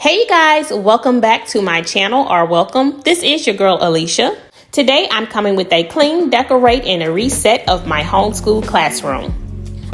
Hey you guys, welcome back to my channel, or welcome. This is your girl Alicia. Today I'm coming with a clean, decorate, and a reset of my homeschool classroom.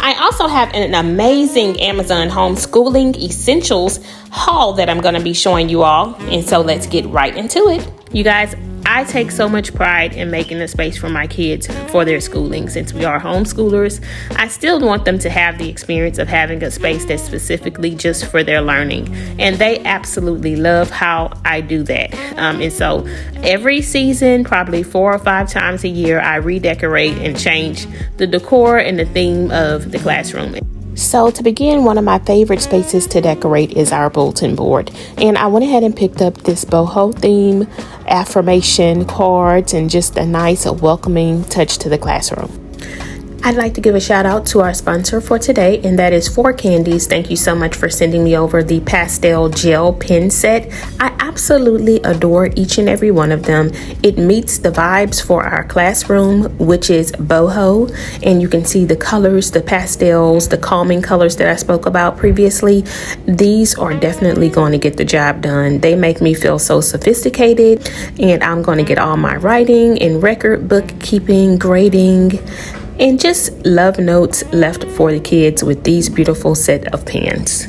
I also have an amazing Amazon homeschooling essentials haul that I'm going to be showing you all, and so let's get right into it. You guys, I take so much pride in making a space for my kids for their schooling. Since we are homeschoolers, I still want them to have the experience of having a space that's specifically just for their learning. And they absolutely love how I do that. And so every season, probably 4 or 5 times a year, I redecorate and change the decor and the theme of the classroom. So to begin, one of my favorite spaces to decorate is our bulletin board. And I went ahead and picked up this Boho theme, affirmation cards, and just a nice welcoming touch to the classroom. I'd like to give a shout out to our sponsor for today, and that is FourCandies. Thank you so much for sending me over the pastel gel pen set. I absolutely adore each and every one of them. It meets the vibes for our classroom, which is Boho, and you can see the colors, the pastels, the calming colors that I spoke about previously. These are definitely going to get the job done. They make me feel so sophisticated, and I'm going to get all my writing and record bookkeeping, grading, and just love notes left for the kids with these beautiful set of pens.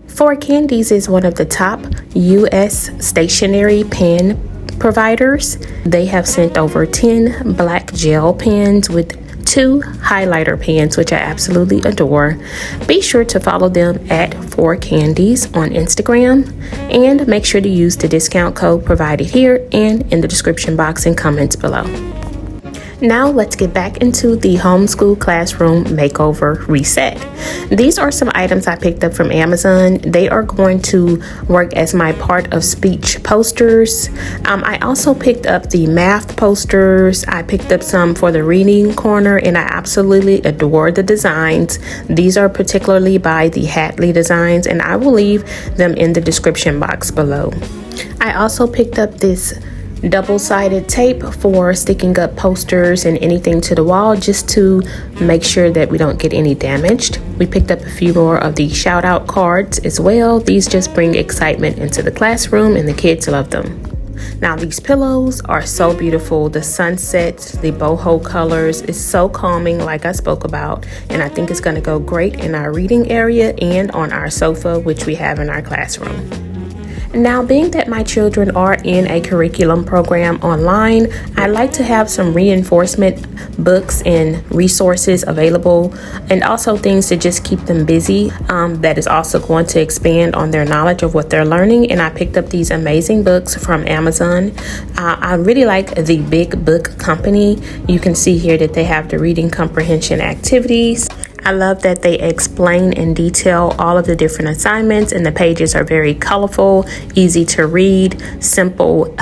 FourCandies is one of the top U.S. stationery pen providers. They have sent over 10 black gel pens with 2 highlighter pens, which I absolutely adore. Be sure to follow them at FourCandies on Instagram, and make sure to use the discount code provided here and in the description box and comments below. Now let's get back into the homeschool classroom makeover reset. These are some items I picked up from Amazon. They are going to work as my part of speech posters. I also picked up the math posters. I picked up some for the reading corner, and I absolutely adore the designs. These are particularly by the Hatley Designs, and I will leave them in the description box below. I also picked up this double-sided tape for sticking up posters and anything to the wall, just to make sure that we don't get any damaged. We picked up a few more of the shout out cards as well. These just bring excitement into the classroom, and the kids love them. Now these pillows are so beautiful. The sunsets, the boho colors is so calming, like I spoke about, and I think it's going to go great in our reading area and on our sofa, which we have in our classroom. Now, being that my children are in a curriculum program online, I like to have some reinforcement books and resources available, and also things to just keep them busy, that is also going to expand on their knowledge of what they're learning. And I picked up these amazing books from Amazon. I really like the Big Book Company. You can see here that they have the reading comprehension activities. I love that they explain in detail all of the different assignments, and the pages are very colorful, easy to read, simple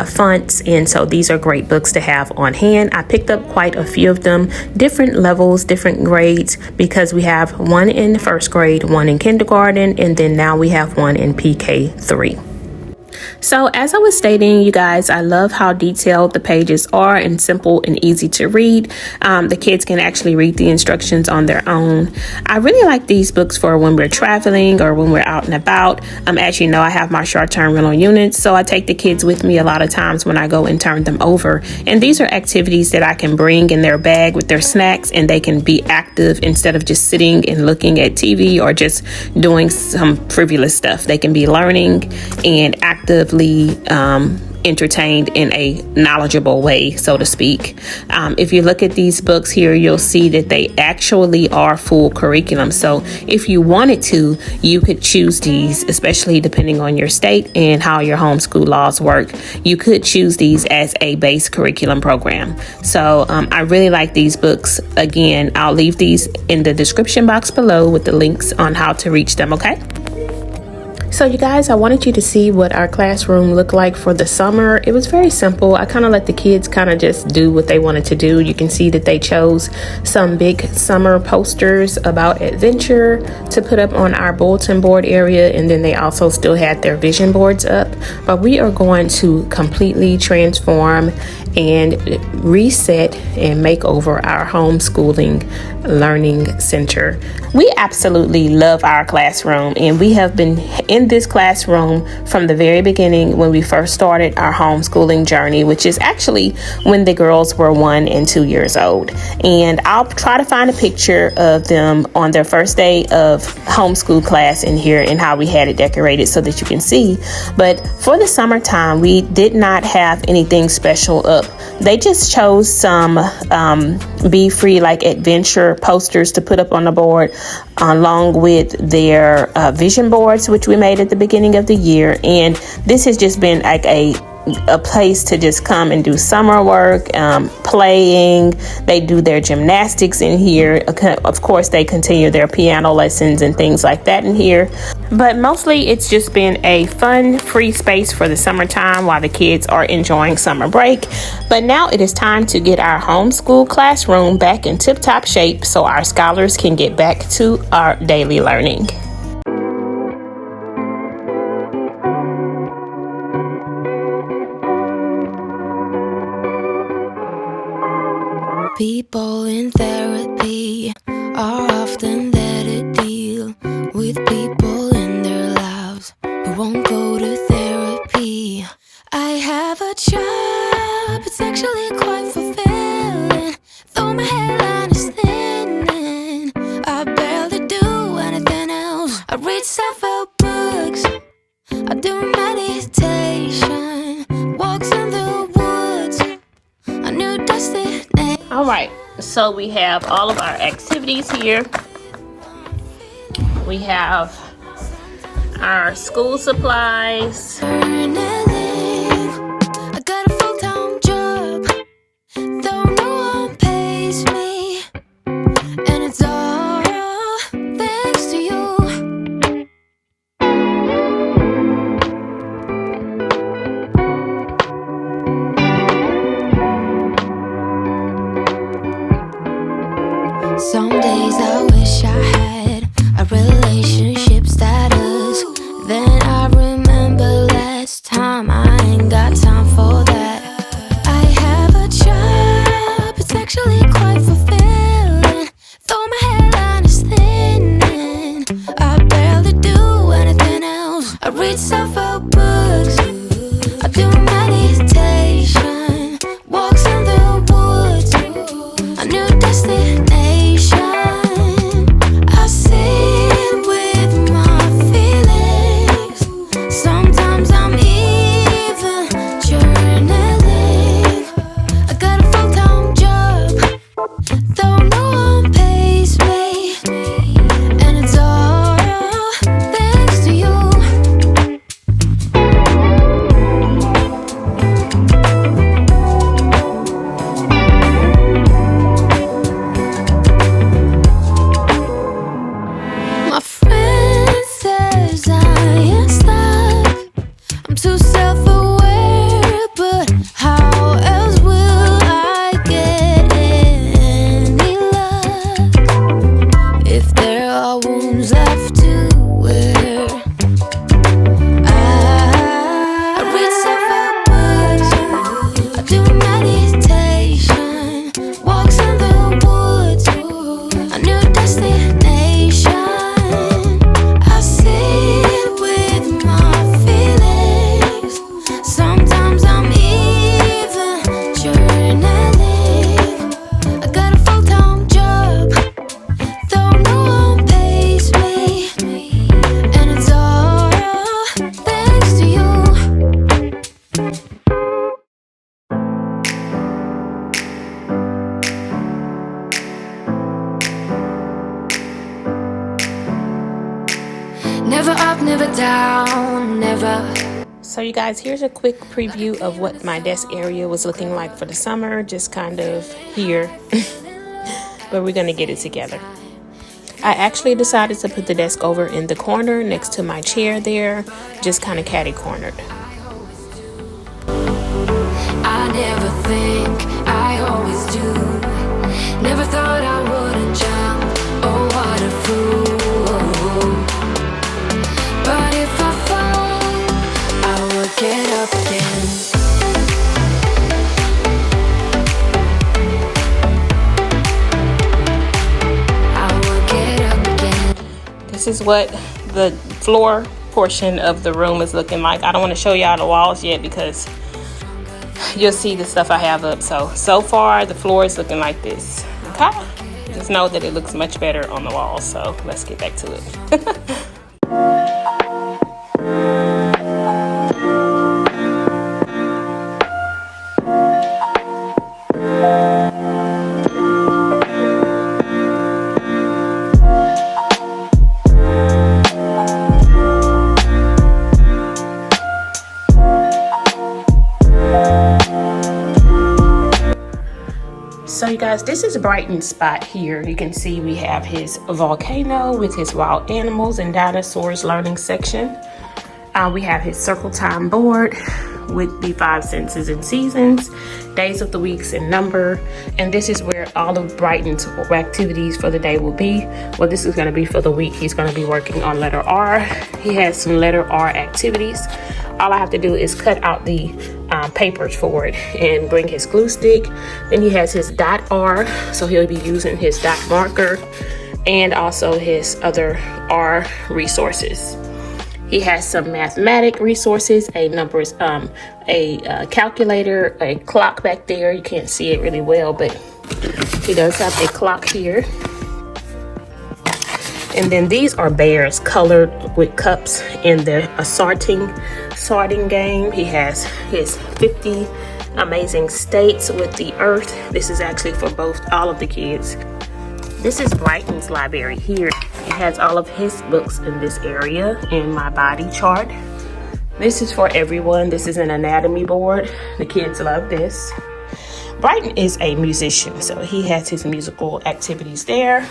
fonts, and so these are great books to have on hand. I picked up quite a few of them, different levels, different grades, because we have one in 1st grade, one in kindergarten, and then now we have one in PK3. So as I was stating, you guys, I love how detailed the pages are and simple and easy to read. The kids can actually read the instructions on their own. I really like these books for when we're traveling or when we're out and about. As you know, I have my short-term rental units, so I take the kids with me a lot of times when I go and turn them over. And these are activities that I can bring in their bag with their snacks, and they can be active instead of just sitting and looking at TV or just doing some frivolous stuff. They can be learning and actively entertained in a knowledgeable way, so to speak. If you look at these books here, you'll see that they actually are full curriculum. So if you wanted to, you could choose these, especially depending on your state and how your homeschool laws work. You could choose these as a base curriculum program. So I really like these books. Again, I'll leave these in the description box below with the links on how to reach them, okay? So you guys, I wanted you to see what our classroom looked like for the summer. It was very simple. I kind of let the kids kind of just do what they wanted to do. You can see that they chose some big summer posters about adventure to put up on our bulletin board area, and then they also still had their vision boards up. But we are going to completely transform and reset and make over our homeschooling learning center. We absolutely love our classroom, and we have been in this classroom from the very beginning when we first started our homeschooling journey, which is actually when the girls were 1 and 2 years old. And I'll try to find a picture of them on their first day of homeschool class in here and how we had it decorated so that you can see. But for the summertime, we did not have anything special up. They just chose some Be Free like adventure posters to put up on the board, along with their vision boards, which we made at the beginning of the year. And this has just been like a place to just come and do summer work, playing. They do their gymnastics in here. Of course, they continue their piano lessons and things like that in here. But mostly it's just been a fun, free space for the summertime while the kids are enjoying summer break. But now it is time to get our homeschool classroom back in tip-top shape so our scholars can get back to our daily learning. People in therapy are often there to deal with people in their lives who won't go to therapy. I have a job, it's actually quite fulfilling, though my hairline is thinning. I barely do anything else. I read self-help books, I do meditation, walks in the woods, a new destination. All right, so we have all of our activities here. We have our school supplies. I got a full-time job, though no one pays me, and it's all thanks to you. Some days I wish I had a relationship status. Then I remember last time I ain't got time for that. I have a job, it's actually quite fulfilling, though my hairline is thinning. I barely do anything else. I read self-help books, I do meditation, walks in the woods, a new destination. I sit with my feelings. Sometimes I'm even journaling. I got a full-time job, though no one pays me, and it's all thanks to you. My friend says I ain't stuck, I'm too self-aware, but how else will I get any luck if there are wounds left to wear? I read self-help books, I do meditation, walks in the woods, a new destination. I sit with my feelings. Sometimes I'm even journaling. I got a full-time job, though no one pays me, and it's all thanks to you. Never up, never down, never. So you guys, here's a quick preview of what my desk area was looking like for the summer, just kind of here. But we're gonna get it together. I actually decided to put the desk over in the corner next to my chair there, just kind of catty cornered. I never think, I always do. Never thought I wouldn't jump, oh what a fool. But if I fall, I will get up again. this is what the floor portion of the room is looking like. I don't want to show y'all the walls yet because you'll see the stuff I have up. So far the floor is looking like this. Okay, just know that it looks much better on the walls. So let's get back to it. So you guys, this is Brighton's spot here. You can see we have his volcano with his wild animals and dinosaurs learning section. We have his circle time board with the 5 senses and seasons, days of the weeks and number. And this is where all of Brighton's activities for the day will be. Well, this is going to be for the week. He's going to be working on letter R. He has some letter R activities. All I have to do is cut out the papers for it and bring his glue stick. Then he has his dot R, so he'll be using his dot marker and also his other R resources. He has some mathematic resources, a numbers, a calculator, a clock back there. You can't see it really well, but he does have a clock here. And then these are bears colored with cups in the sorting game. He has his 50 amazing states with the earth. This is actually for all of the kids. This is Brighton's library here. It has all of his books in this area and my body chart. This is for everyone. This is an anatomy board. The kids love this. Brighton is a musician, so he has his musical activities there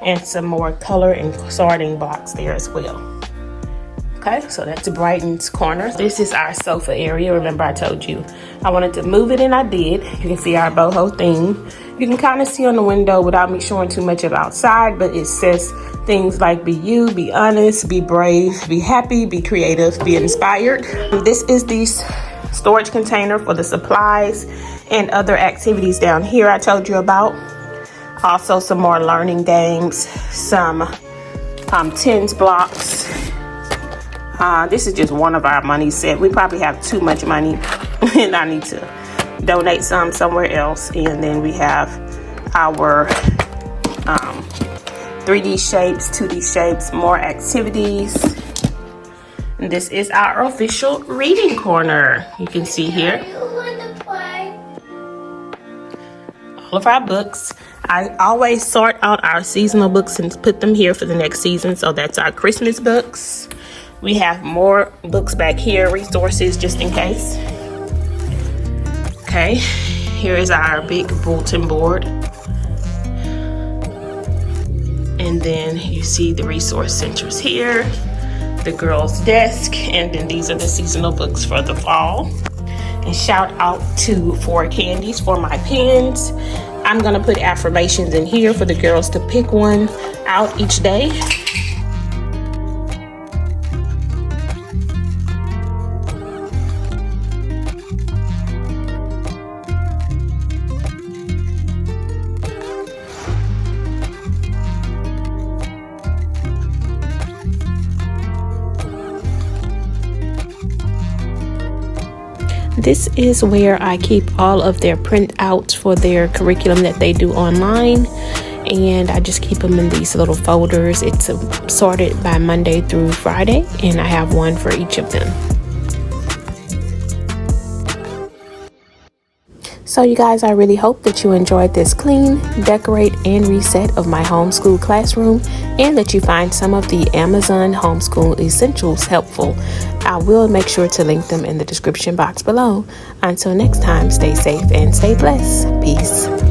and some more color and sorting blocks there as well. Okay, so that's Brighton's corner. This is our sofa area. Remember I told you I wanted to move it, and I did. You can see our boho theme. You can kind of see on the window without me showing too much of outside, but it says things like be you, be honest, be brave, be happy, be creative, be inspired. This is the storage container for the supplies and other activities down here I told you about. Also some more learning games, some tens blocks. This is just one of our money set. We probably have too much money and I need to donate some somewhere else. And then we have our 3D shapes, 2D shapes, more activities. And this is our official reading corner. You can see here all of our books. I always sort out our seasonal books and put them here for the next season. So that's our Christmas books. We have more books back here, resources just in case. Okay, here is our big bulletin board. And then you see the resource centers here, the girls' desk, and then these are the seasonal books for the fall. And shout out to FourCandies for my pens. I'm gonna put affirmations in here for the girls to pick one out each day. This is where I keep all of their printouts for their curriculum that they do online, and I just keep them in these little folders. It's sorted by Monday through Friday, and I have one for each of them. So you guys, I really hope that you enjoyed this clean, decorate, and reset of my homeschool classroom, and that you find some of the Amazon homeschool essentials helpful. I will make sure to link them in the description box below. Until next time, stay safe and stay blessed. Peace.